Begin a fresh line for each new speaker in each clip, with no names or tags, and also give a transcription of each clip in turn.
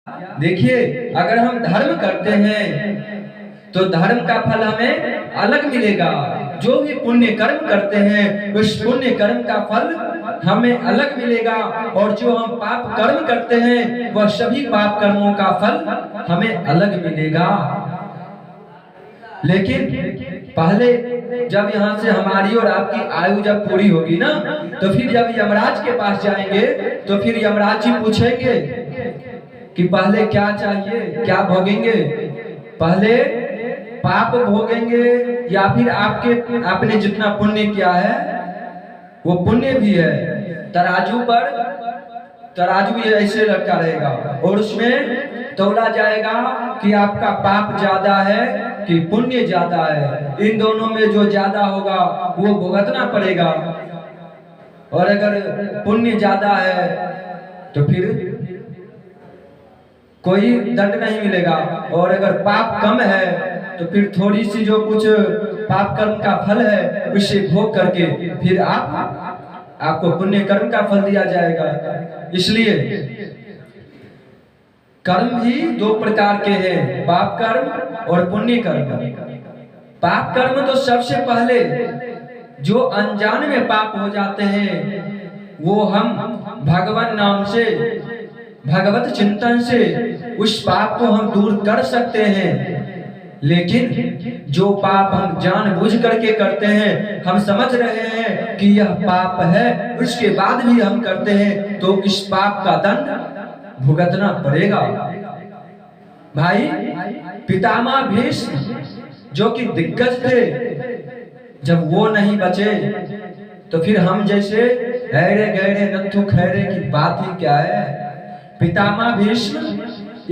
देखिए, अगर हम धर्म करते हैं तो धर्म का फल हमें अलग मिलेगा। जो भी पुण्य कर्म करते हैं उस पुण्य कर्म का फल हमें अलग मिलेगा, और जो हम पाप कर्म करते हैं वह सभी पाप कर्मों का फल हमें अलग मिलेगा। लेकिन पहले जब यहाँ से हमारी और आपकी आयु जब पूरी होगी ना, तो फिर जब यमराज के पास जाएंगे तो फिर यमराज जी पूछेंगे कि पहले क्या चाहिए, क्या भोगेंगे, पहले पाप भोगेंगे या फिर आपने जितना पुण्य किया है वो पुण्य भी है। तराजू भी ऐसे रखा रहेगा और उसमें तौला जाएगा कि आपका पाप ज्यादा है कि पुण्य ज्यादा है। इन दोनों में जो ज्यादा होगा वो भुगतना पड़ेगा, और अगर पुण्य ज्यादा है तो फिर कोई दंड नहीं मिलेगा, और अगर पाप कम है तो फिर थोड़ी सी जो कुछ पाप कर्म का फल है उसे भोग करके फिर आपको पुण्य कर्म का फल दिया जाएगा। इसलिए कर्म भी दो प्रकार के हैं, पाप कर्म और पुण्य कर्म। पाप कर्म तो सबसे पहले जो अनजान में पाप हो जाते हैं वो हम भगवान नाम से, भगवत चिंतन से उस पाप को हम दूर कर सकते हैं। लेकिन जो पाप हम जानबूझ करके करते हैं, हम समझ रहे हैं कि यह पाप है, उसके बाद भी हम करते हैं, तो इस पाप का दंड भुगतना पड़ेगा। भाई, पितामह भीष्म जो कि दिग्गज थे, जब वो नहीं बचे तो फिर हम जैसे हैरे गहरे नत्थु खैरे की बात ही क्या है। पितामह भीष्म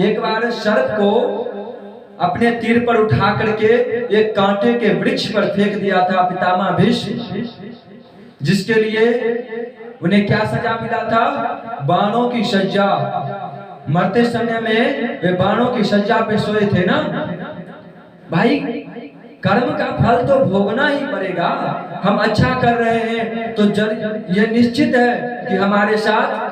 एक बार सर्प को अपने तीर पर उठा करके एक कांटे के वृक्ष पर फेंक दिया था पितामह भीष्म, जिसके लिए उन्हें क्या सजा मिला था? बाणों की सजा। मरते समय में वे बाणों की सजा पे सोए थे ना। भाई, कर्म का फल तो भोगना ही पड़ेगा। हम अच्छा कर रहे हैं तो ये निश्चित है कि हमारे साथ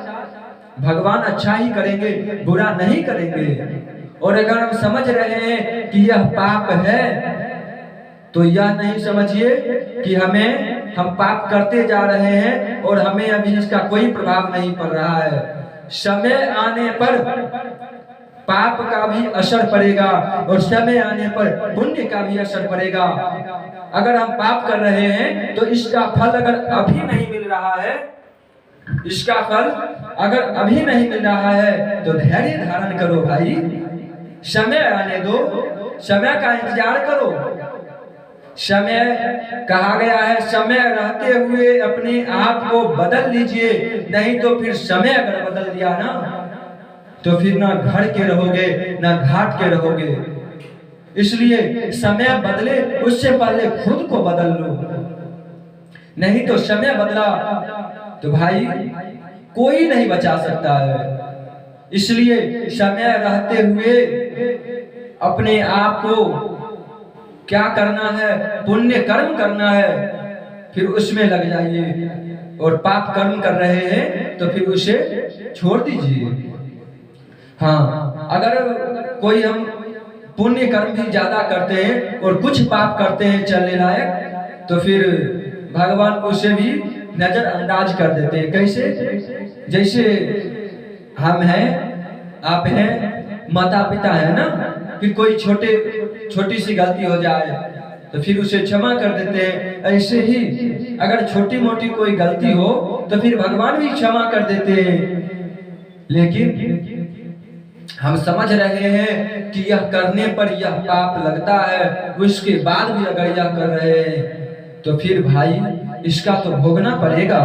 भगवान अच्छा ही करेंगे, बुरा नहीं करेंगे। और अगर हम समझ रहे हैं कि यह पाप है तो यह नहीं समझिए कि हम पाप करते जा रहे हैं और हमें अभी इसका कोई प्रभाव नहीं पड़ रहा है। समय आने पर पाप का भी असर पड़ेगा और समय आने पर पुण्य का भी असर पड़ेगा। अगर हम पाप कर रहे हैं तो इसका फल अगर अभी नहीं मिल रहा है, इसका फल अगर अभी नहीं मिल रहा है तो धैर्य धारण करो भाई, समय आने दो, समय का इंतजार करो। समय कहा गया है, समय रहते हुए अपने आप को बदल लीजिए, नहीं तो फिर समय अगर बदल दिया ना तो फिर ना घर के रहोगे ना घाट के रहोगे। इसलिए समय बदले उससे पहले खुद को बदल लो, नहीं तो समय बदला तो भाई कोई नहीं बचा सकता है। इसलिए समय रहते हुए अपने आप को क्या करना है? पुण्य कर्म करना है, फिर उसमें लग जाइए। और पाप कर्म कर रहे हैं तो फिर उसे छोड़ दीजिए। हाँ, अगर कोई हम पुण्य कर्म भी ज्यादा करते हैं और कुछ पाप करते हैं चलने लायक, तो फिर भगवान उसे भी नजरअंदाज कर देते हैं। कैसे? जैसे हम हैं, आप हैं, माता पिता है ना, फिर कोई छोटी सी गलती हो जाए तो फिर उसे क्षमा कर देते हैं। ऐसे ही अगर छोटी मोटी कोई गलती हो तो फिर भगवान भी क्षमा कर देते हैं। लेकिन हम समझ रहे हैं कि यह करने पर यह पाप लगता है, उसके बाद भी अगर यह कर रहे हैं तो फिर भाई इसका तो भोगना पड़ेगा।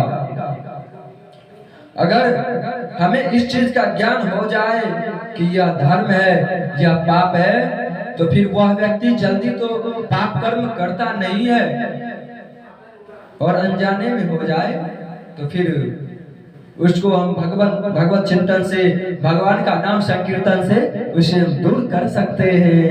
अगर हमें इस चीज का ज्ञान हो जाए कि यह धर्म है, यह पाप है, तो फिर वह व्यक्ति जल्दी तो पाप कर्म करता नहीं है, और अनजाने में हो जाए तो फिर उसको हम भगवत चिंतन से, भगवान का नाम संकीर्तन से उसे दूर कर सकते हैं।